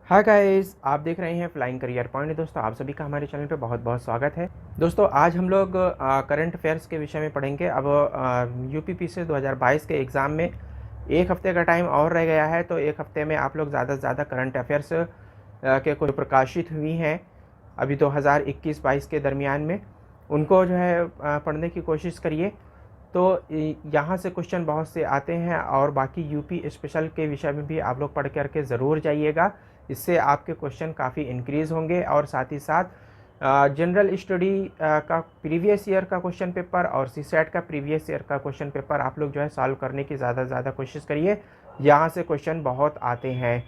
Hi guys, आप देख रहे हैं फ्लाइंग करियर पॉइंट। दोस्तों, आप सभी का हमारे चैनल पे बहुत बहुत स्वागत है। दोस्तों, आज हम लोग करंट अफेयर्स के विषय में पढ़ेंगे। अब यूपीपीसी 2022 के एग्ज़ाम में एक हफ्ते का टाइम और रह गया है, तो एक हफ्ते में आप लोग ज़्यादा से ज़्यादा करंट अफेयर्स के कुछ प्रकाशित हुई हैं अभी 2021-22 के दरमियान में, उनको जो है पढ़ने की कोशिश करिए। तो यहाँ से क्वेश्चन बहुत से आते हैं और बाकी यूपी स्पेशल के विषय में भी आप लोग पढ़ करके ज़रूर जाइएगा। इससे आपके क्वेश्चन काफ़ी इंक्रीज़ होंगे और साथ ही साथ जनरल स्टडी का प्रीवियस ईयर का क्वेश्चन पेपर और सीसैट का प्रीवियस ईयर का क्वेश्चन पेपर आप लोग जो है सॉल्व करने की ज़्यादा से ज़्यादा कोशिश करिए। यहाँ से क्वेश्चन बहुत आते हैं।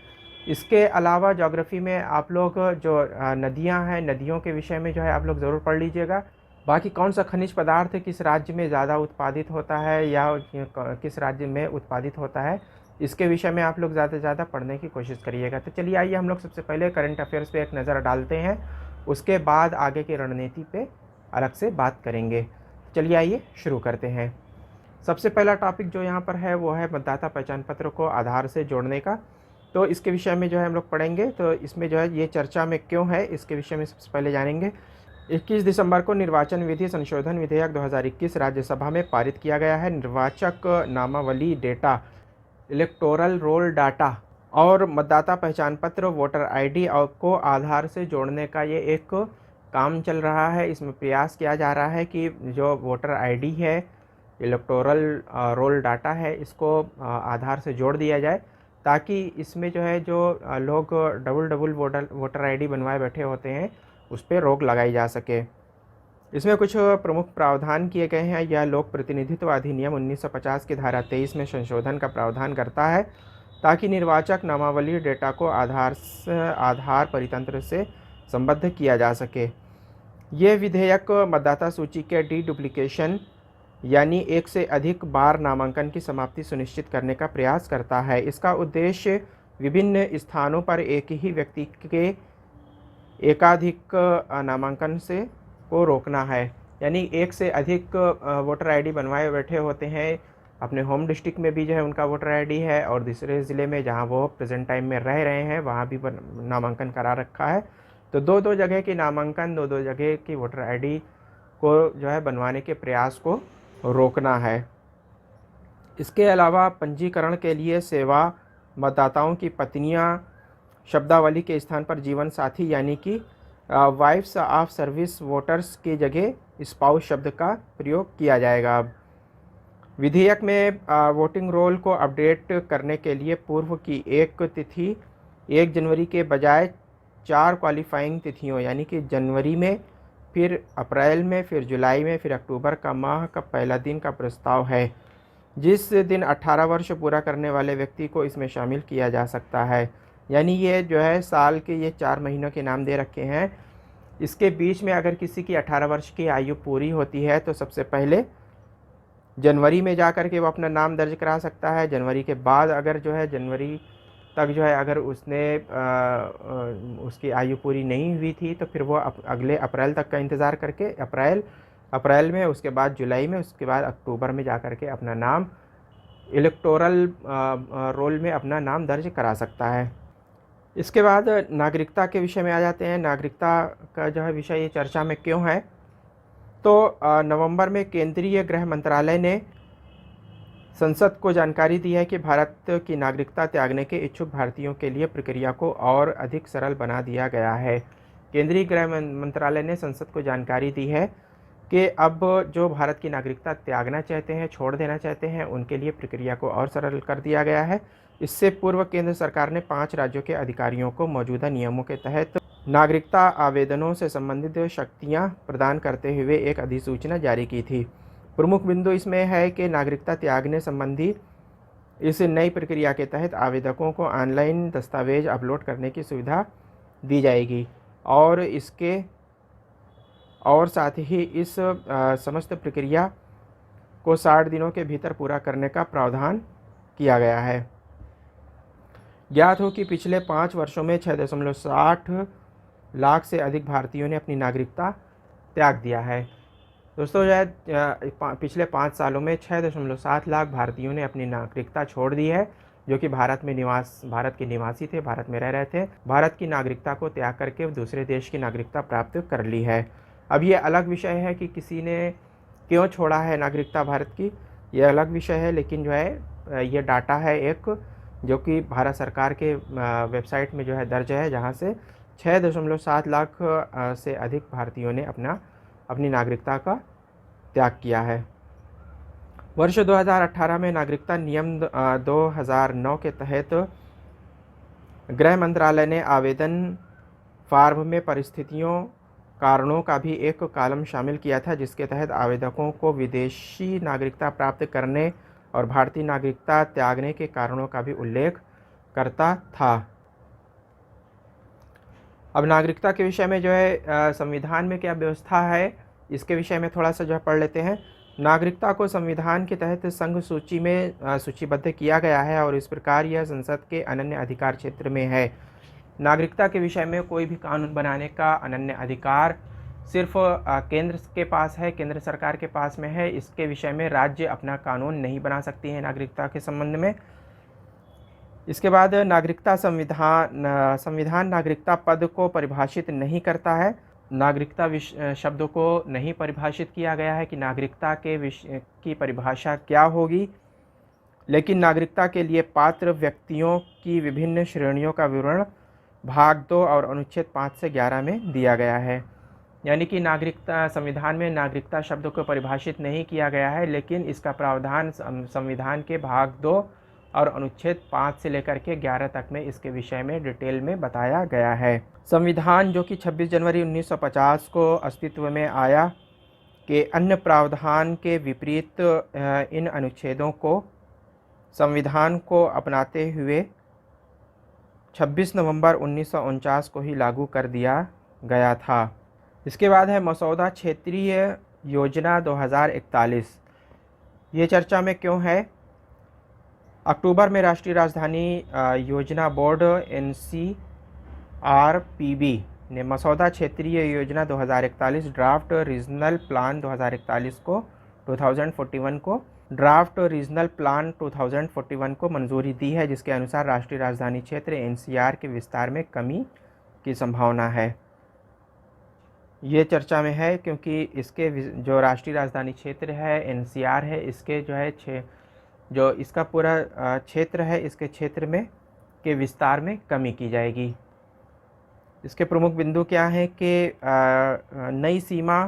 इसके अलावा ज्योग्राफी में आप लोग जो नदियाँ हैं, नदियों के विषय में जो है आप लोग ज़रूर पढ़ लीजिएगा। बाकी कौन सा खनिज पदार्थ किस राज्य में ज़्यादा उत्पादित होता है या किस राज्य में उत्पादित होता है, इसके विषय में आप लोग ज़्यादा से ज़्यादा पढ़ने की कोशिश करिएगा। तो चलिए आइए हम लोग सबसे पहले करंट अफेयर्स पे एक नज़र डालते हैं, उसके बाद आगे की रणनीति पे अलग से बात करेंगे। चलिए आइए शुरू करते हैं। सबसे पहला टॉपिक जो यहाँ पर है वो है मतदाता पहचान पत्र को आधार से जोड़ने का। तो इसके विषय में जो है हम लोग पढ़ेंगे। तो इसमें जो है ये चर्चा में क्यों है, इसके विषय में सबसे पहले जानेंगे। 21 दिसंबर को निर्वाचन विधि संशोधन विधेयक 2021 राज्यसभा में पारित किया गया है। निर्वाचक नामावली डेटा, इलेक्टोरल रोल डाटा और मतदाता पहचान पत्र वोटर आईडी को आधार से जोड़ने का ये एक काम चल रहा है। इसमें प्रयास किया जा रहा है कि जो वोटर आईडी है, इलेक्टोरल रोल डाटा है, इसको आधार से जोड़ दिया जाए, ताकि इसमें जो है जो लोग डबल वोटर आईडी बनवाए बैठे होते हैं उस पर रोक लगाई जा सके। इसमें कुछ प्रमुख प्रावधान किए गए हैं। यह लोक प्रतिनिधित्व अधिनियम 1950 की धारा 23 में संशोधन का प्रावधान करता है, ताकि निर्वाचक नामावली डेटा को आधार परितंत्र से संबद्ध किया जा सके। ये विधेयक मतदाता सूची के डुप्लीकेशन यानी एक से अधिक बार नामांकन की समाप्ति सुनिश्चित करने का प्रयास करता है। इसका उद्देश्य विभिन्न स्थानों पर एक ही व्यक्ति के एकाधिक नामांकन से को रोकना है। यानी एक से अधिक वोटर आईडी बनवाए बैठे होते हैं, अपने होम डिस्ट्रिक्ट में भी जो है उनका वोटर आईडी है और दूसरे ज़िले में जहां वो प्रेजेंट टाइम में रह रहे हैं वहां भी नामांकन करा रखा है। तो दो जगह की नामांकन, दो जगह की वोटर आईडी को जो है बनवाने के प्रयास को रोकना है। इसके अलावा पंजीकरण के लिए सेवा मतदाताओं की पत्नियां शब्दावली के स्थान पर जीवन साथी यानी कि वाइफ्स ऑफ सर्विस वोटर्स की जगह स्पाउस शब्द का प्रयोग किया जाएगा। अब विधेयक में वोटिंग रोल को अपडेट करने के लिए पूर्व की एक तिथि 1 जनवरी के बजाय 4 क्वालिफाइंग तिथियों यानी कि जनवरी में, फिर अप्रैल में, फिर जुलाई में, फिर अक्टूबर का माह का पहला दिन का प्रस्ताव है, जिस दिन 18 वर्ष पूरा करने वाले व्यक्ति को इसमें शामिल किया जा सकता है। यानी ये जो है साल के ये 4 महीनों के नाम दे रखे हैं। इसके बीच में अगर किसी की 18 वर्ष की आयु पूरी होती है तो सबसे पहले जनवरी में जा कर के वो अपना नाम दर्ज करा सकता है। जनवरी के बाद अगर जो है जनवरी तक जो है अगर उसने उसकी आयु पूरी नहीं हुई थी तो फिर वो अगले अप्रैल तक का इंतज़ार करके अप्रैल में, उसके बाद जुलाई में, उसके बाद अक्टूबर में जा कर के अपना नाम इलेक्टोरल रोल में अपना नाम दर्ज करा सकता है। इसके बाद नागरिकता के विषय में आ जाते हैं। नागरिकता का जो है विषय ये चर्चा में क्यों है, तो नवंबर में केंद्रीय गृह मंत्रालय ने संसद को जानकारी दी है कि भारत की नागरिकता त्यागने के इच्छुक भारतीयों के लिए प्रक्रिया को और अधिक सरल बना दिया गया है। केंद्रीय गृह मंत्रालय ने संसद को जानकारी दी है कि अब जो भारत की नागरिकता त्यागना चाहते हैं, छोड़ देना चाहते हैं, उनके लिए प्रक्रिया को और सरल कर दिया गया है। इससे पूर्व केंद्र सरकार ने 5 राज्यों के अधिकारियों को मौजूदा नियमों के तहत नागरिकता आवेदनों से संबंधित शक्तियां प्रदान करते हुए एक अधिसूचना जारी की थी। प्रमुख बिंदु इसमें है कि नागरिकता त्यागने संबंधी इस नई प्रक्रिया के तहत आवेदकों को ऑनलाइन दस्तावेज अपलोड करने की सुविधा दी जाएगी और साथ ही इस समस्त प्रक्रिया को 60 दिनों के भीतर पूरा करने का प्रावधान किया गया है। ज्ञात हो कि पिछले 5 वर्षों में 6.60 लाख से अधिक भारतीयों ने अपनी नागरिकता त्याग दिया है। दोस्तों, जो है पिछले 5 सालों में 6.7 लाख भारतीयों ने अपनी नागरिकता छोड़ दी है। जो कि भारत के निवासी थे, भारत में रह रहे थे, भारत की नागरिकता को त्याग करके दूसरे देश की नागरिकता प्राप्त कर ली है। अब ये अलग विषय है कि किसी ने क्यों छोड़ा है नागरिकता भारत की, ये अलग विषय है, लेकिन जो है ये डाटा है एक जो कि भारत सरकार के वेबसाइट में जो है दर्ज है, जहाँ से 6.7 लाख से अधिक भारतीयों ने अपनी नागरिकता का त्याग किया है। वर्ष 2018 में नागरिकता नियम 2009 के तहत गृह मंत्रालय ने आवेदन फॉर्म में परिस्थितियों कारणों का भी एक कॉलम शामिल किया था, जिसके तहत आवेदकों को विदेशी नागरिकता प्राप्त करने और भारतीय नागरिकता त्यागने के कारणों का भी उल्लेख करता था। अब नागरिकता के विषय में जो है संविधान में क्या व्यवस्था है, इसके विषय में थोड़ा सा जो है पढ़ लेते हैं। नागरिकता को संविधान के तहत संघ सूची में सूचीबद्ध किया गया है और इस प्रकार यह संसद के अनन्य अधिकार क्षेत्र में है। नागरिकता के विषय में कोई भी कानून बनाने का अनन्य अधिकार सिर्फ केंद्र के पास है, केंद्र सरकार के पास में है। इसके विषय में राज्य अपना कानून नहीं बना सकती है नागरिकता के संबंध में। इसके बाद नागरिकता संविधान नागरिकता पद को परिभाषित नहीं करता है। नागरिकता शब्द को नहीं परिभाषित किया गया है कि नागरिकता की परिभाषा क्या होगी, लेकिन नागरिकता के लिए पात्र व्यक्तियों की विभिन्न श्रेणियों का विवरण भाग 2 और अनुच्छेद 5 से 11 में दिया गया है। यानी कि नागरिकता संविधान में नागरिकता शब्द को परिभाषित नहीं किया गया है, लेकिन इसका प्रावधान संविधान के भाग 2 और अनुच्छेद 5 से लेकर के 11 तक में इसके विषय में डिटेल में बताया गया है। संविधान जो कि 26 जनवरी 1950 को अस्तित्व में आया के अन्य प्रावधान के विपरीत इन अनुच्छेदों को संविधान को अपनाते हुए 26 नवंबर 1949 को ही लागू कर दिया गया था। इसके बाद है मसौदा क्षेत्रीय योजना 2041। ये चर्चा में क्यों है? अक्टूबर में राष्ट्रीय राजधानी योजना बोर्ड NCRPB ने मसौदा क्षेत्रीय योजना 2041 ड्राफ्ट रीजनल प्लान 2041 को 2041 को ड्राफ्ट रीजनल प्लान 2041 को मंजूरी दी है, जिसके अनुसार राष्ट्रीय राजधानी क्षेत्र NCR के विस्तार में कमी की संभावना है। ये चर्चा में है क्योंकि इसके जो राष्ट्रीय राजधानी क्षेत्र है NCR है, इसके जो है जो इसका पूरा क्षेत्र है, इसके क्षेत्र में के विस्तार में कमी की जाएगी। इसके प्रमुख बिंदु क्या हैं कि नई सीमा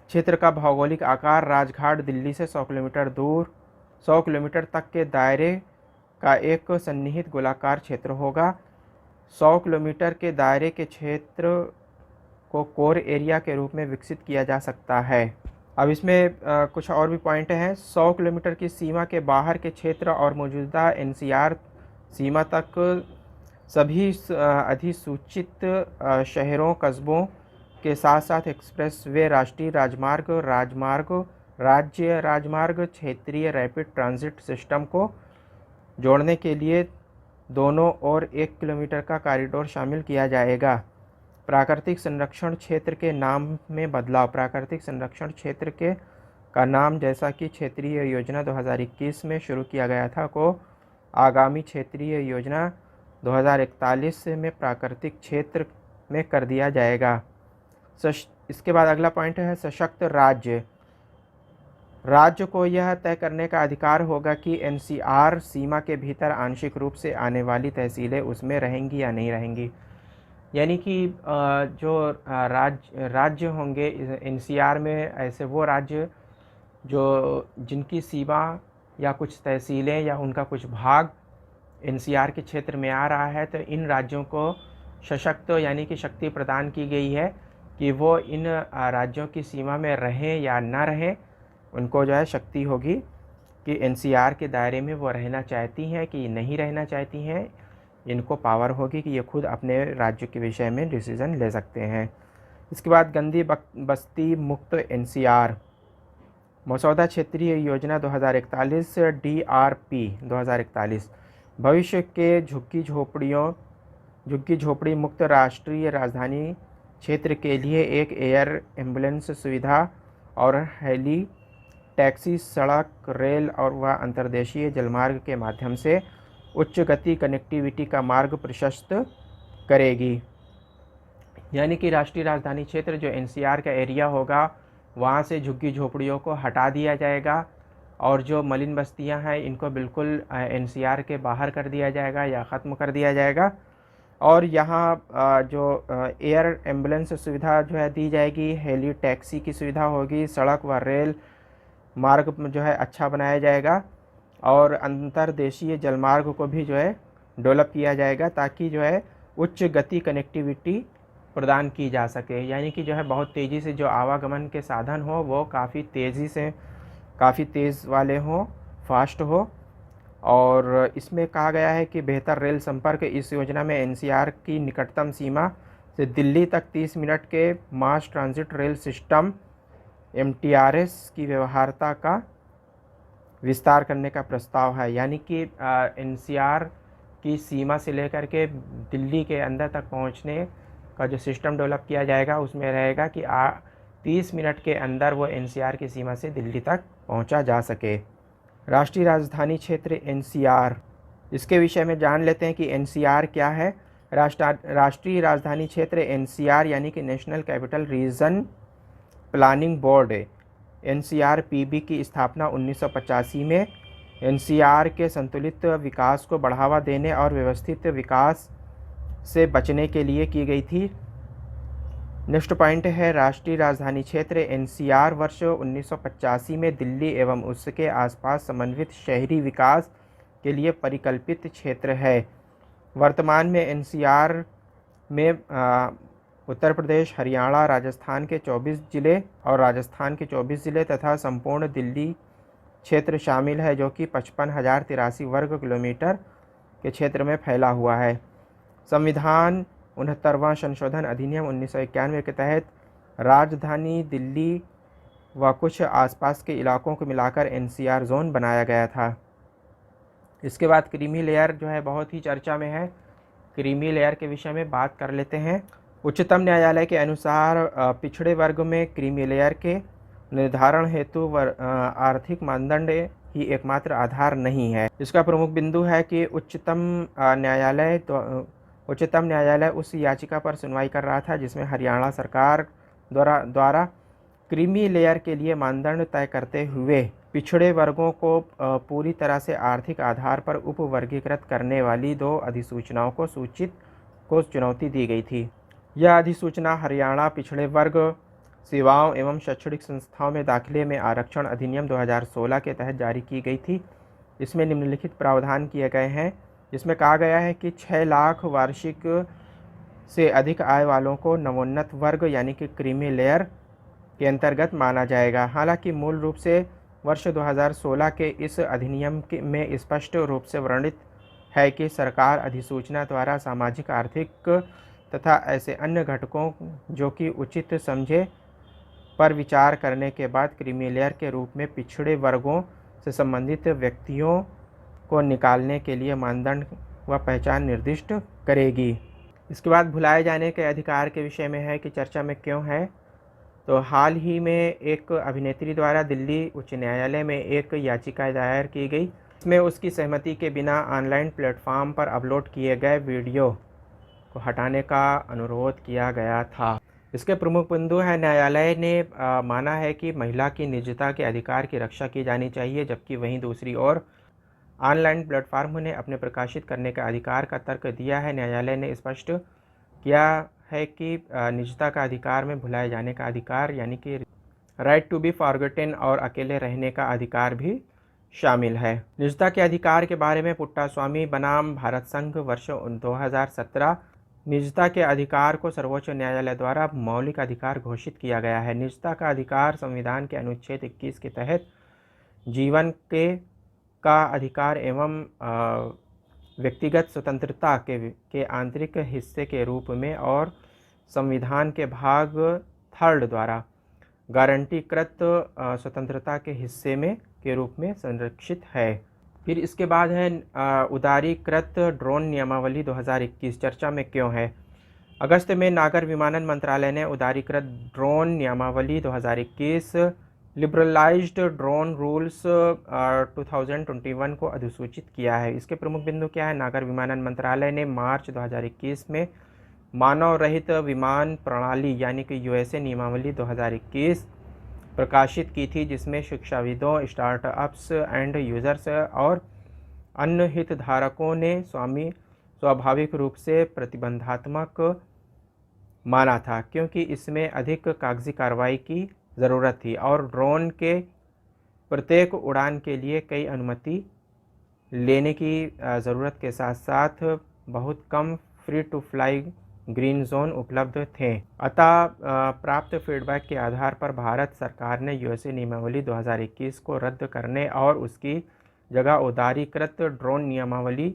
क्षेत्र का भौगोलिक आकार राजघाट दिल्ली से 100 किलोमीटर दूर 100 किलोमीटर तक के दायरे का एक सन्निहित गोलाकार क्षेत्र होगा। 100 किलोमीटर के दायरे के क्षेत्र को कोर एरिया के रूप में विकसित किया जा सकता है। अब इसमें कुछ और भी पॉइंट हैं। 100 किलोमीटर की सीमा के बाहर के क्षेत्र और मौजूदा NCR सीमा तक सभी अधिसूचित शहरों कस्बों के साथ साथ एक्सप्रेस वे, राष्ट्रीय राजमार्ग, राज्य राजमार्ग, क्षेत्रीय रैपिड ट्रांजिट सिस्टम को जोड़ने के लिए दोनों ओर 1 किलोमीटर का कॉरिडोर शामिल किया जाएगा। प्राकृतिक संरक्षण क्षेत्र के नाम में बदलाव। प्राकृतिक संरक्षण क्षेत्र का नाम जैसा कि क्षेत्रीय योजना 2021 में शुरू किया गया था को आगामी क्षेत्रीय योजना 2041 में प्राकृतिक क्षेत्र में कर दिया जाएगा। इसके बाद अगला पॉइंट है सशक्त राज्य। राज्य को यह तय करने का अधिकार होगा कि NCR सीमा के भीतर आंशिक रूप से आने वाली तहसीलें उसमें रहेंगी या नहीं रहेंगी। यानी कि जो राज्य होंगे NCR में, ऐसे वो राज्य जिनकी सीमा या कुछ तहसीलें या उनका कुछ भाग NCR के क्षेत्र में आ रहा है, तो इन राज्यों को सशक्त यानी कि शक्ति प्रदान की गई है कि वो इन राज्यों की सीमा में रहें या ना रहें। उनको जो है शक्ति होगी कि NCR के दायरे में वो रहना चाहती हैं कि नहीं रहना चाहती हैं। इनको पावर होगी कि ये खुद अपने राज्य के विषय में डिसीज़न ले सकते हैं। इसके बाद गंदी बस्ती मुक्त NCR। मसौदा क्षेत्रीय योजना 2041 DRP 2041 भविष्य के झुग्गी झोपड़ी मुक्त राष्ट्रीय राजधानी क्षेत्र के लिए एक एयर एम्बुलेंस सुविधा और हेली टैक्सी, सड़क, रेल और व अंतर्देशीय जलमार्ग के माध्यम से उच्च गति कनेक्टिविटी का मार्ग प्रशस्त करेगी। यानी कि राष्ट्रीय राजधानी क्षेत्र जो एनसीआर का एरिया होगा, वहाँ से झुग्गी झोपड़ियों को हटा दिया जाएगा और जो मलिन बस्तियाँ हैं इनको बिल्कुल एनसीआर के बाहर कर दिया जाएगा या ख़त्म कर दिया जाएगा। और यहाँ जो एयर एम्बुलेंस सुविधा जो है दी जाएगी, हेली टैक्सी की सुविधा होगी, सड़क व रेल मार्ग जो है अच्छा बनाया जाएगा और अंतर्देशीय जलमार्ग को भी जो है डेवलप किया जाएगा ताकि जो है उच्च गति कनेक्टिविटी प्रदान की जा सके। यानी कि जो है बहुत तेज़ी से जो आवागमन के साधन हो वो काफ़ी तेज़ वाले हों, फास्ट हो। और इसमें कहा गया है कि बेहतर रेल संपर्क, इस योजना में एनसीआर की निकटतम सीमा से दिल्ली तक 30 मिनट के मास ट्रांजिट रेल सिस्टम एमटीआरएस की व्यवहार्यता का विस्तार करने का प्रस्ताव है। यानी कि एनसीआर की सीमा से लेकर के दिल्ली के अंदर तक पहुंचने का जो सिस्टम डेवलप किया जाएगा उसमें रहेगा कि 30 मिनट के अंदर वो एनसीआर की सीमा से दिल्ली तक पहुंचा जा सके। राष्ट्रीय राजधानी क्षेत्र एनसीआर, इसके विषय में जान लेते हैं कि एनसीआर क्या है। राष्ट्रीय राजधानी क्षेत्र एनसीआर यानी कि national capital region planning board NCRPB की स्थापना 1985 में एनसीआर के संतुलित विकास को बढ़ावा देने और व्यवस्थित विकास से बचने के लिए की गई थी। नेक्स्ट पॉइंट है राष्ट्रीय राजधानी क्षेत्र एनसीआर वर्ष 1985 में दिल्ली एवं उसके आसपास समन्वित शहरी विकास के लिए परिकल्पित क्षेत्र है। वर्तमान में एनसीआर में उत्तर प्रदेश, हरियाणा, राजस्थान के 24 जिले तथा संपूर्ण दिल्ली क्षेत्र शामिल है जो कि 55,083 वर्ग किलोमीटर के क्षेत्र में फैला हुआ है। संविधान 69वां संशोधन अधिनियम 1991 के तहत राजधानी दिल्ली व कुछ आसपास के इलाकों को मिलाकर एनसीआर जोन बनाया गया था। इसके बाद क्रीमी लेयर जो है बहुत ही चर्चा में है। क्रीमी लेयर के विषय में बात कर लेते हैं। उच्चतम न्यायालय के अनुसार पिछड़े वर्ग में क्रीमी लेयर के निर्धारण हेतु आर्थिक मानदंड ही एकमात्र आधार नहीं है। इसका प्रमुख बिंदु है कि उच्चतम न्यायालय उस याचिका पर सुनवाई कर रहा था जिसमें हरियाणा सरकार द्वारा क्रीमी लेयर के लिए मानदंड तय करते हुए पिछड़े वर्गों को पूरी तरह से आर्थिक आधार पर उपवर्गीकृत करने वाली 2 अधिसूचनाओं को चुनौती दी गई थी। यह अधिसूचना हरियाणा पिछड़े वर्ग सेवाओं एवं शैक्षणिक संस्थाओं में दाखिले में आरक्षण अधिनियम 2016 के तहत जारी की गई थी। इसमें निम्नलिखित प्रावधान किए गए हैं, जिसमें कहा गया है कि 6 लाख वार्षिक से अधिक आय वालों को नवोन्नत वर्ग यानी कि क्रीमी लेयर के अंतर्गत माना जाएगा। हालांकि मूल रूप से वर्ष 2016 के इस अधिनियम में स्पष्ट रूप से वर्णित है कि सरकार अधिसूचना द्वारा सामाजिक, आर्थिक तथा ऐसे अन्य घटकों जो कि उचित समझे पर विचार करने के बाद क्रीमी लेयर के रूप में पिछड़े वर्गों से संबंधित व्यक्तियों को निकालने के लिए मानदंड व पहचान निर्दिष्ट करेगी। इसके बाद भुलाए जाने के अधिकार के विषय में है कि चर्चा में क्यों है। तो हाल ही में एक अभिनेत्री द्वारा दिल्ली उच्च न्यायालय में एक याचिका दायर की गई। इसमें उसकी सहमति के बिना ऑनलाइन प्लेटफॉर्म पर अपलोड किए गए वीडियो को हटाने का अनुरोध किया गया था। इसके प्रमुख बिंदु है न्यायालय ने माना है कि महिला की निजता के अधिकार की रक्षा की जानी चाहिए, जबकि वहीं दूसरी ओर ऑनलाइन प्लेटफॉर्म ने अपने प्रकाशित करने का अधिकार का तर्क दिया है। न्यायालय ने स्पष्ट किया है कि निजता का अधिकार में भुलाए जाने का अधिकार यानी कि राइट टू बी फॉरगॉटन और अकेले रहने का अधिकार भी शामिल है। निजता के अधिकार के बारे में पुट्टास्वामी बनाम भारत संघ वर्ष 2017 निजता के अधिकार को सर्वोच्च न्यायालय द्वारा मौलिक अधिकार घोषित किया गया है। निजता का अधिकार संविधान के अनुच्छेद 21 के तहत जीवन का अधिकार एवं व्यक्तिगत स्वतंत्रता के आंतरिक हिस्से के रूप में और संविधान के भाग 3 द्वारा गारंटीकृत स्वतंत्रता के हिस्से में के रूप में संरक्षित है। फिर इसके बाद है उदारीकृत ड्रोन नियमावली 2021 चर्चा में क्यों है। अगस्त में नागर विमानन मंत्रालय ने उदारीकृत ड्रोन नियमावली 2021 लिबरलाइज्ड ड्रोन रूल्स 2021 को अधिसूचित किया है। इसके प्रमुख बिंदु क्या है? नागर विमानन मंत्रालय ने मार्च 2021 में मानव रहित विमान प्रणाली यानी कि यूएसए नियमावली 2021 प्रकाशित की थी, जिसमें शिक्षाविदों, स्टार्टअप्स एंड यूजर्स और अन्य हितधारकों ने स्वाभाविक रूप से प्रतिबंधात्मक माना था, क्योंकि इसमें अधिक कागजी कार्रवाई की ज़रूरत थी और ड्रोन के प्रत्येक उड़ान के लिए कई अनुमति लेने की ज़रूरत के साथ साथ बहुत कम free to fly green zone उपलब्ध थे। अतः प्राप्त फीडबैक के आधार पर भारत सरकार ने यूएसए नियमावली 2021 को रद्द करने और उसकी जगह उदारीकृत ड्रोन नियमावली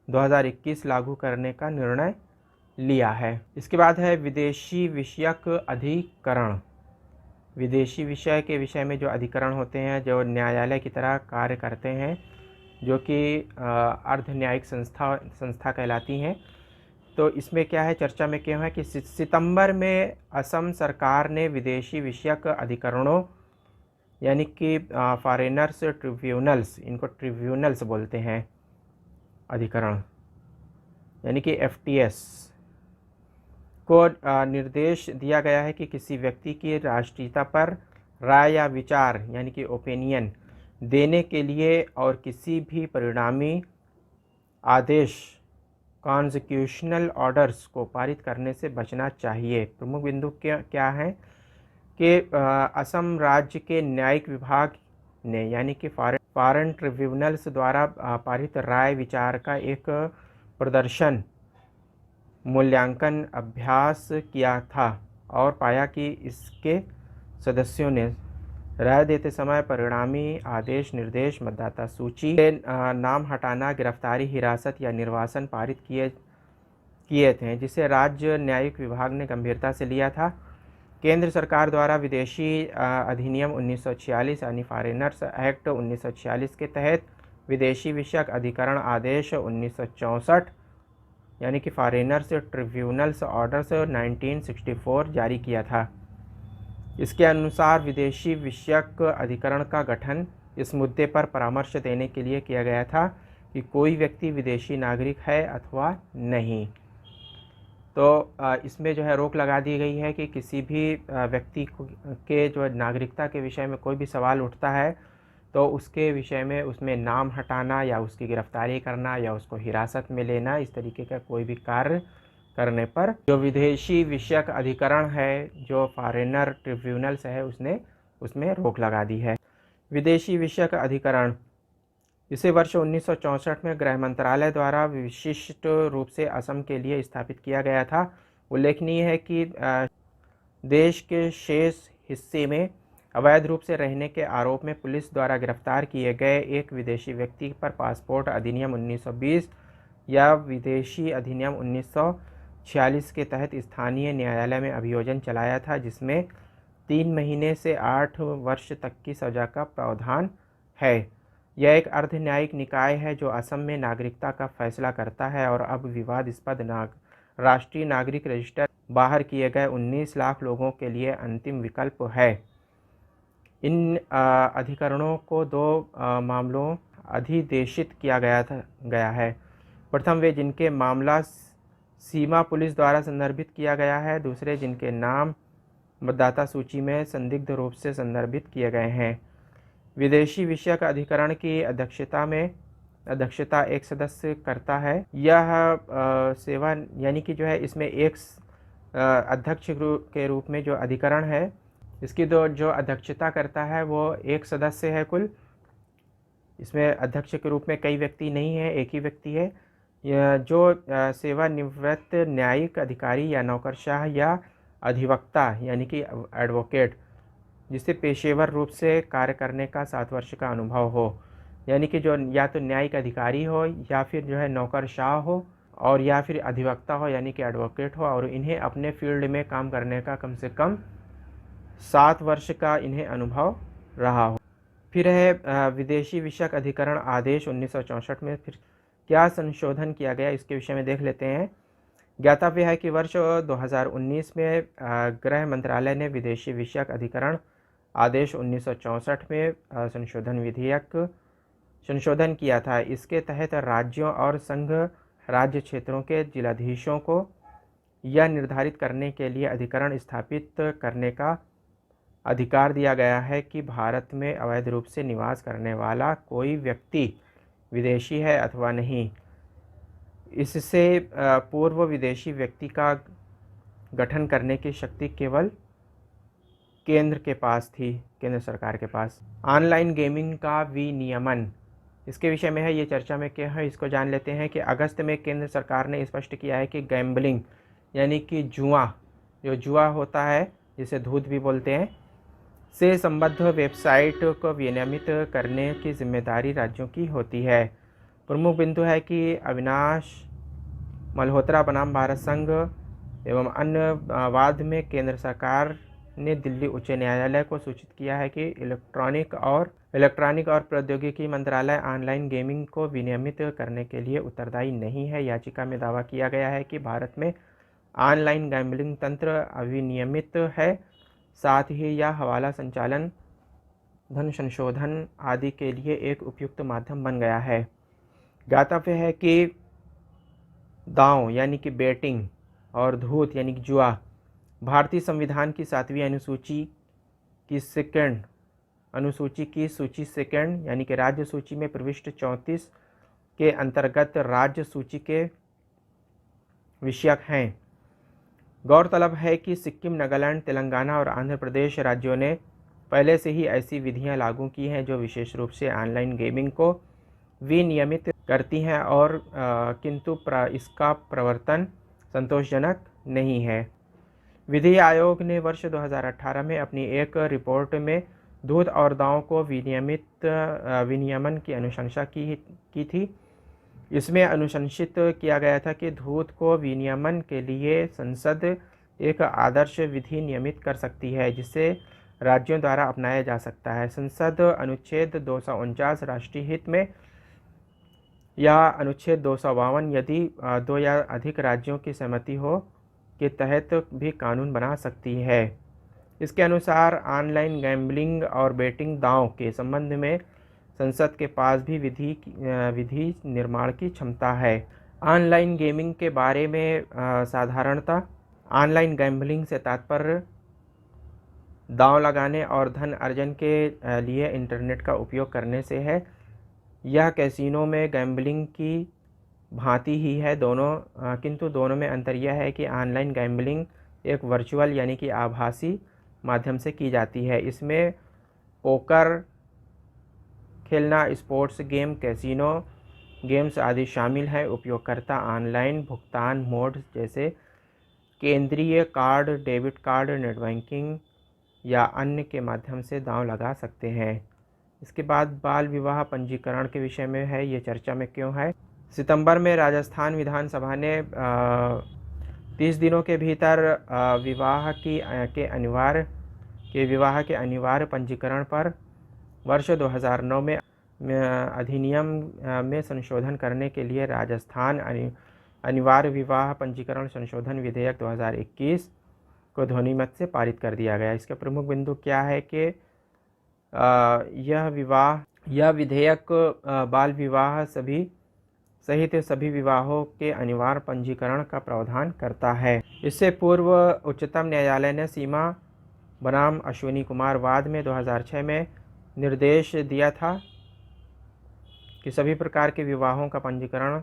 2021 लागू करने का निर्णय लिया है। इसके बाद है विदेशी विषयक अधिकरण। विदेशी विषय के विषय में जो अधिकरण होते हैं, जो न्यायालय की तरह कार्य करते हैं, जो कि अर्ध न्यायिक संस्था कहलाती हैं। तो इसमें क्या है, चर्चा में क्यों है कि सितंबर में असम सरकार ने विदेशी विषयक अधिकरणों यानी कि फॉरेनर्स ट्रिब्यूनल्स, इनको ट्रिब्यूनल्स बोलते हैं, अधिकरण यानी कि एफटीएस को निर्देश दिया गया है कि किसी व्यक्ति की राष्ट्रीयता पर राय या विचार यानी कि ओपिनियन देने के लिए और किसी भी परिणामी आदेश कॉन्स्टिट्यूशनल ऑर्डर्स को पारित करने से बचना चाहिए। प्रमुख बिंदु क्या है कि असम राज्य के न्यायिक विभाग ने यानी कि फॉरेन ट्रिब्यूनल्स द्वारा पारित राय विचार का एक प्रदर्शन मूल्यांकन अभ्यास किया था और पाया कि इसके सदस्यों ने राय देते समय परिणामी आदेश, निर्देश, मतदाता सूची से नाम हटाना, गिरफ्तारी, हिरासत या निर्वासन पारित किए थे, जिसे राज्य न्यायिक विभाग ने गंभीरता से लिया था। केंद्र सरकार द्वारा विदेशी अधिनियम 1946 यानी फॉरेनर्स एक्ट 1946 के तहत विदेशी विषयक अधिकरण आदेश 1964 यानी कि फॉरेनर्स ट्रिब्यूनल्स ऑर्डर्स 1964 जारी किया था। इसके अनुसार विदेशी विषयक अधिकरण का गठन इस मुद्दे पर परामर्श देने के लिए किया गया था कि कोई व्यक्ति विदेशी नागरिक है अथवा नहीं। तो इसमें जो है रोक लगा दी गई है कि किसी भी व्यक्ति के जो नागरिकता के विषय में कोई भी सवाल उठता है तो उसके विषय में उसमें नाम हटाना या उसकी गिरफ्तारी करना या उसको हिरासत में लेना, इस तरीके का कोई भी कार्य करने पर जो विदेशी विषयक अधिकरण है, जो फॉरेनर ट्रिब्यूनल्स है, उसमें रोक लगा दी है। विदेशी विषयक अधिकरण इसे वर्ष 1964 में गृह मंत्रालय द्वारा विशिष्ट रूप से असम के लिए स्थापित किया गया था। उल्लेखनीय है कि देश के शेष हिस्से में अवैध रूप से रहने के आरोप में पुलिस द्वारा गिरफ्तार किए गए एक विदेशी व्यक्ति पर पासपोर्ट अधिनियम 1920 या विदेशी अधिनियम 1946 के तहत स्थानीय न्यायालय में अभियोजन चलाया था, जिसमें 3 महीने से 8 वर्ष तक की सज़ा का प्रावधान है। यह एक अर्ध न्यायिक निकाय है जो असम में नागरिकता का फैसला करता है और अब विवादास्पद राष्ट्रीय नागरिक रजिस्टर बाहर किए गए 19 लाख लोगों के लिए अंतिम विकल्प है। इन अधिकरणों को 2 मामलों अधिदेशित किया गया है। प्रथम वे जिनके मामला सीमा पुलिस द्वारा संदर्भित किया गया है, दूसरे जिनके नाम मतदाता सूची में संदिग्ध रूप से संदर्भित किए गए हैं। विदेशी विषयक अधिकरण की अध्यक्षता एक सदस्य करता है। यह सेवा यानी कि जो है इसमें एक अध्यक्ष के रूप में जो अधिकरण है, इसकी जो अध्यक्षता करता है वो एक सदस्य है कुल। इसमें अध्यक्ष के रूप में कई व्यक्ति नहीं है, एक ही व्यक्ति है। यह जो सेवानिवृत्त न्यायिक अधिकारी या नौकरशाह या अधिवक्ता यानी कि एडवोकेट, जिसे पेशेवर रूप से कार्य करने का 7 वर्ष का अनुभव हो, यानी कि जो या तो न्यायिक अधिकारी हो या फिर जो है नौकरशाह हो और या फिर अधिवक्ता हो यानी कि एडवोकेट हो, और इन्हें अपने फील्ड में काम करने का कम से कम 7 वर्ष का इन्हें अनुभव रहा हो। फिर है विदेशी विषयक अधिकरण आदेश 1964 में फिर क्या संशोधन किया गया, इसके विषय में देख लेते हैं। ज्ञातव्य है कि वर्ष 2019 में गृह मंत्रालय ने विदेशी विषयक अधिकरण आदेश 1964 में संशोधन किया था। इसके तहत राज्यों और संघ राज्य क्षेत्रों के जिलाधीशों को यह निर्धारित करने के लिए अधिकरण स्थापित करने का अधिकार दिया गया है कि भारत में अवैध रूप से निवास करने वाला कोई व्यक्ति विदेशी है अथवा नहीं। इससे पूर्व विदेशी व्यक्ति का गठन करने की शक्ति केवल केंद्र के पास थी, केंद्र सरकार के पास। ऑनलाइन गेमिंग का विनियमन, इसके विषय में है, ये चर्चा में क्या है इसको जान लेते हैं कि अगस्त में केंद्र सरकार ने स्पष्ट किया है कि गैम्बलिंग यानी कि जुआ होता है, जिसे धूत भी बोलते हैं, से संबद्ध वेबसाइट को विनियमित करने की जिम्मेदारी राज्यों की होती है। प्रमुख बिंदु है कि अविनाश मल्होत्रा बनाम भारत संघ एवं अन्य वाद में केंद्र सरकार ने दिल्ली उच्च न्यायालय को सूचित किया है कि इलेक्ट्रॉनिक और प्रौद्योगिकी मंत्रालय ऑनलाइन गेमिंग को विनियमित करने के लिए उत्तरदायी नहीं है। याचिका में दावा किया गया है कि भारत में ऑनलाइन गैम्बलिंग तंत्र अविनियमित है, साथ ही यह हवाला संचालन, धन संशोधन आदि के लिए एक उपयुक्त माध्यम बन गया है। ज्ञातव्य है कि दांव यानी कि बेटिंग और धूत यानी कि जुआ भारतीय संविधान की 7वीं अनुसूची की सूची सेकंड यानी कि राज्य सूची में प्रविष्ट 34 के अंतर्गत राज्य सूची के विषयक हैं। गौरतलब है कि सिक्किम, नागालैंड, तेलंगाना और आंध्र प्रदेश राज्यों ने पहले से ही ऐसी विधियां लागू की हैं जो विशेष रूप से ऑनलाइन गेमिंग को विनियमित करती हैं और किंतु इसका प्रवर्तन संतोषजनक नहीं है। विधि आयोग ने वर्ष 2018 में अपनी एक रिपोर्ट में धूत और दांव को विनियमन की अनुशंसा की थी। इसमें अनुशंसित किया गया था कि धूत को विनियमन के लिए संसद एक आदर्श विधि नियमित कर सकती है जिसे राज्यों द्वारा अपनाया जा सकता है। संसद अनुच्छेद 249 राष्ट्रीय हित में या अनुच्छेद 252 यदि 2 या अधिक राज्यों की सहमति हो के तहत भी कानून बना सकती है। इसके अनुसार ऑनलाइन गैम्बलिंग और बेटिंग दांव के संबंध में संसद के पास भी विधि निर्माण की क्षमता है। ऑनलाइन गेमिंग के बारे में साधारणतः ऑनलाइन गैम्बलिंग से तात्पर्य दांव लगाने और धन अर्जन के लिए इंटरनेट का उपयोग करने से है। यह कैसीनो में गैम्बलिंग की भांति ही है किंतु दोनों में अंतर यह है कि ऑनलाइन गैम्बलिंग एक वर्चुअल यानी कि आभासी माध्यम से की जाती है। इसमें पोकर खेलना, स्पोर्ट्स गेम, कैसीनो गेम्स आदि शामिल है। उपयोगकर्ता ऑनलाइन भुगतान मोड जैसे केंद्रीय card, debit card, net banking या अन्य के माध्यम से दांव लगा सकते हैं। इसके बाद बाल विवाह पंजीकरण के विषय में है, ये चर्चा में क्यों है। सितंबर में राजस्थान विधानसभा ने 30 दिनों के भीतर विवाह के अनिवार्य पंजीकरण पर वर्ष 2009 में अधिनियम में संशोधन करने के लिए राजस्थान अनिवार्य विवाह पंजीकरण संशोधन विधेयक 2021 को ध्वनिमत से पारित कर दिया गया। इसके प्रमुख बिंदु क्या है कि यह विधेयक बाल विवाह सहित सभी विवाहों के अनिवार्य पंजीकरण का प्रावधान करता है। इससे पूर्व उच्चतम न्यायालय ने सीमा बनाम अश्विनी कुमार वाद में 2006 में निर्देश दिया था कि सभी प्रकार के विवाहों का पंजीकरण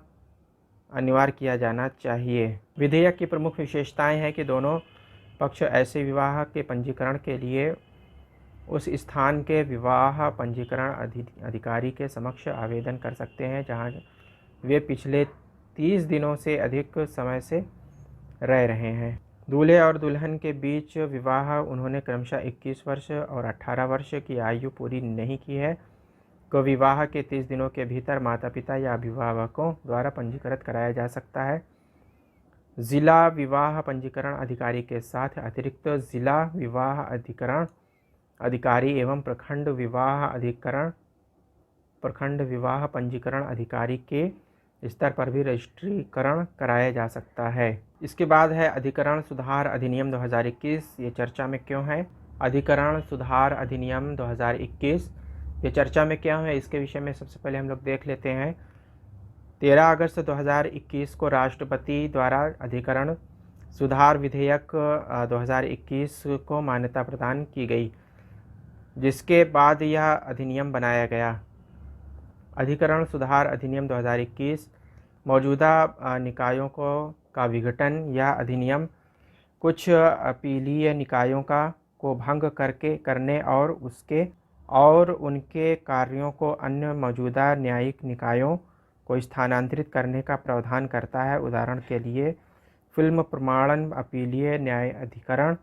अनिवार्य किया जाना चाहिए। विधेयक की प्रमुख विशेषताएं हैं कि दोनों पक्ष ऐसे विवाह के पंजीकरण के लिए उस स्थान के विवाह पंजीकरण अधिकारी के समक्ष आवेदन कर सकते हैं जहां वे पिछले 30 दिनों से अधिक समय से रह रहे हैं। दूल्हे और दुल्हन के बीच विवाह उन्होंने क्रमशः 21 वर्ष और 18 वर्ष की आयु पूरी नहीं की है को विवाह के 30 दिनों के भीतर माता पिता या अभिभावकों द्वारा पंजीकृत कराया जा सकता है। जिला विवाह पंजीकरण अधिकारी के साथ अतिरिक्त जिला विवाह अधिकारी एवं प्रखंड विवाह पंजीकरण अधिकारी के स्तर पर भी रजिस्ट्रीकरण कराया जा सकता है। इसके बाद है अधिकरण सुधार अधिनियम 2021, ये चर्चा में क्यों है। अधिकरण सुधार अधिनियम 2021। ये चर्चा में क्या है इसके विषय में सबसे पहले हम लोग देख लेते हैं। 13 अगस्त 2021 को राष्ट्रपति द्वारा अधिकरण सुधार विधेयक 2021 को मान्यता प्रदान की गई, जिसके बाद यह अधिनियम बनाया गया। अधिकरण सुधार अधिनियम 2021 मौजूदा निकायों का विघटन। यह अधिनियम कुछ अपीलीय निकायों को भंग करने और उनके कार्यों को अन्य मौजूदा न्यायिक निकायों को स्थानांतरित करने का प्रावधान करता है। उदाहरण के लिए फिल्म प्रमाणन अपीलीय न्यायाधिकरण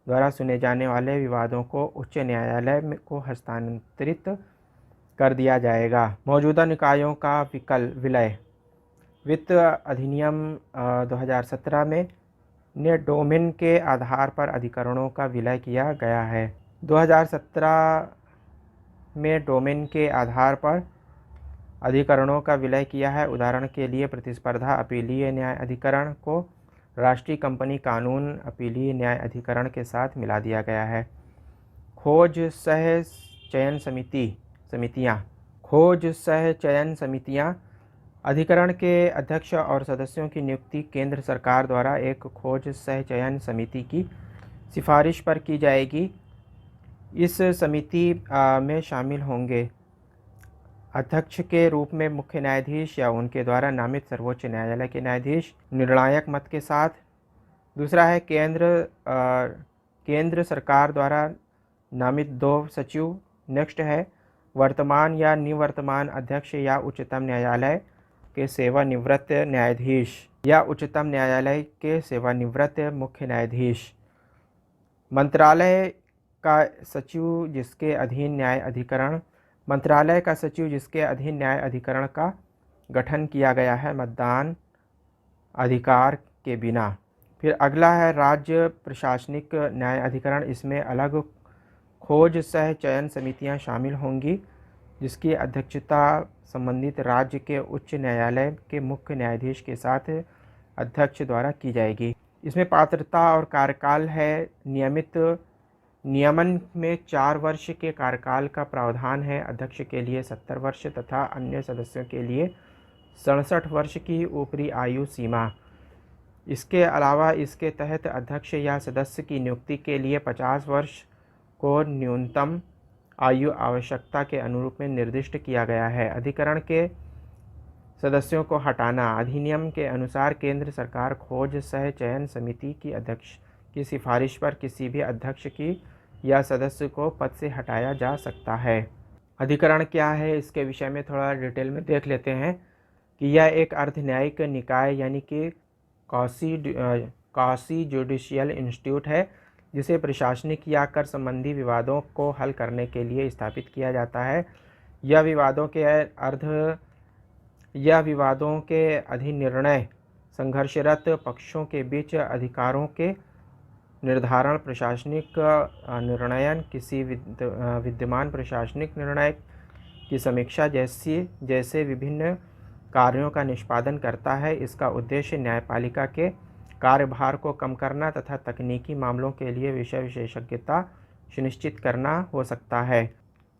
द्वारा सुने जाने वाले विवादों को उच्च न्यायालय को हस्तांतरित कर दिया जाएगा। मौजूदा निकायों का विलय। वित्त अधिनियम 2017 में डोमेन के आधार पर अधिकरणों का विलय किया गया है। 2017 में डोमेन के आधार पर अधिकरणों का विलय किया है। उदाहरण के लिए प्रतिस्पर्धा अपीलीय न्याय अधिकरण को राष्ट्रीय कंपनी कानून अपीलीय न्याय अधिकरण के साथ मिला दिया गया है। खोज सह चयन समितियां। अधिकरण के अध्यक्ष और सदस्यों की नियुक्ति केंद्र सरकार द्वारा एक खोज सह चयन समिति की सिफारिश पर की जाएगी। इस समिति में शामिल होंगे अध्यक्ष के रूप में मुख्य न्यायाधीश या उनके द्वारा नामित सर्वोच्च न्यायालय के न्यायाधीश निर्णायक मत के साथ। दूसरा है केंद्र सरकार द्वारा नामित 2 सचिव। नेक्स्ट है वर्तमान या निवर्तमान अध्यक्ष या उच्चतम न्यायालय के सेवानिवृत्त न्यायाधीश या उच्चतम न्यायालय के सेवानिवृत्त मुख्य न्यायाधीश। मंत्रालय का सचिव जिसके अधीन न्याय अधिकरण का गठन किया गया है मतदान अधिकार के बिना। फिर अगला है राज्य प्रशासनिक न्याय अधिकरण। इसमें अलग खोज सह चयन समितियां शामिल होंगी, जिसकी अध्यक्षता संबंधित राज्य के उच्च न्यायालय के मुख्य न्यायाधीश के साथ अध्यक्ष द्वारा की जाएगी। इसमें पात्रता और कार्यकाल है। नियमन में 4 वर्ष के कार्यकाल का प्रावधान है। अध्यक्ष के लिए 70 वर्ष तथा अन्य सदस्यों के लिए 67 वर्ष की ऊपरी आयु सीमा। इसके अलावा इसके तहत अध्यक्ष या सदस्य की नियुक्ति के लिए 50 वर्ष को न्यूनतम आयु आवश्यकता के अनुरूप में निर्दिष्ट किया गया है। अधिकरण के सदस्यों को हटाना। अधिनियम के अनुसार केंद्र सरकार खोज सह चयन समिति की अध्यक्ष की सिफारिश पर किसी भी अध्यक्ष की या सदस्य को पद से हटाया जा सकता है। अधिकरण क्या है इसके विषय में थोड़ा डिटेल में देख लेते हैं कि यह एक अर्ध न्यायिक निकाय यानी कि क्वासी जुडिशियल इंस्टीट्यूट है, जिसे प्रशासनिक या कर संबंधी विवादों को हल करने के लिए स्थापित किया जाता है। यह विवादों के अधीन निर्णय संघर्षरत पक्षों के बीच अधिकारों के निर्धारण, प्रशासनिक निर्णयन, किसी विद्यमान प्रशासनिक निर्णय की समीक्षा जैसे विभिन्न कार्यों का निष्पादन करता है। इसका उद्देश्य न्यायपालिका के कार्यभार को कम करना तथा तकनीकी मामलों के लिए विषय विशेषज्ञता सुनिश्चित करना हो सकता है।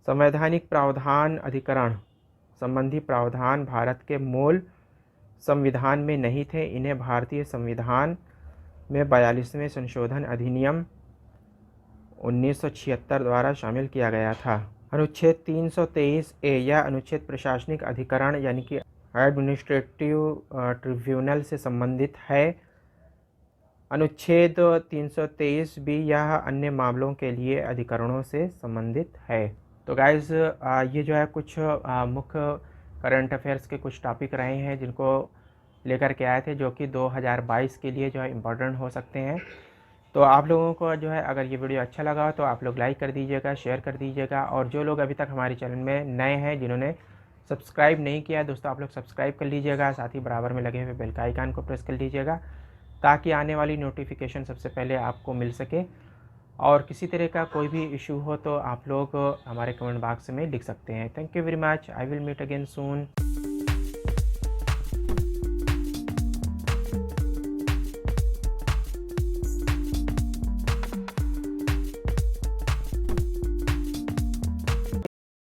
संवैधानिक प्रावधान। अधिकरण संबंधी प्रावधान भारत के मूल संविधान में नहीं थे। इन्हें भारतीय संविधान में 42वें संशोधन अधिनियम 1976 द्वारा शामिल किया गया था। अनुच्छेद 323A यह अनुच्छेद प्रशासनिक अधिकरण यानी कि एडमिनिस्ट्रेटिव ट्रिब्यूनल से संबंधित है। अनुच्छेद 323B यह अन्य मामलों के लिए अधिकरणों से संबंधित है। तो गाइज़ ये जो है कुछ मुख्य करंट अफेयर्स के कुछ टॉपिक रहे हैं जिनको लेकर के आए थे, जो कि 2022 के लिए जो है इम्पोर्टेंट हो सकते हैं। तो आप लोगों को जो है अगर ये वीडियो अच्छा लगा तो आप लोग लाइक कर दीजिएगा, शेयर कर दीजिएगा, और जो लोग अभी तक हमारे चैनल में नए हैं जिन्होंने सब्सक्राइब नहीं किया है दोस्तों, आप लोग सब्सक्राइब कर लीजिएगा। साथ ही बराबर में लगे हुए बेल का आइकन को प्रेस कर लीजिएगा ताकि आने वाली नोटिफिकेशन सबसे पहले आपको मिल सके। और किसी तरह का कोई भी इशू हो तो आप लोग हमारे कमेंट बॉक्स में लिख सकते हैं। Thank you very much. I will meet again soon.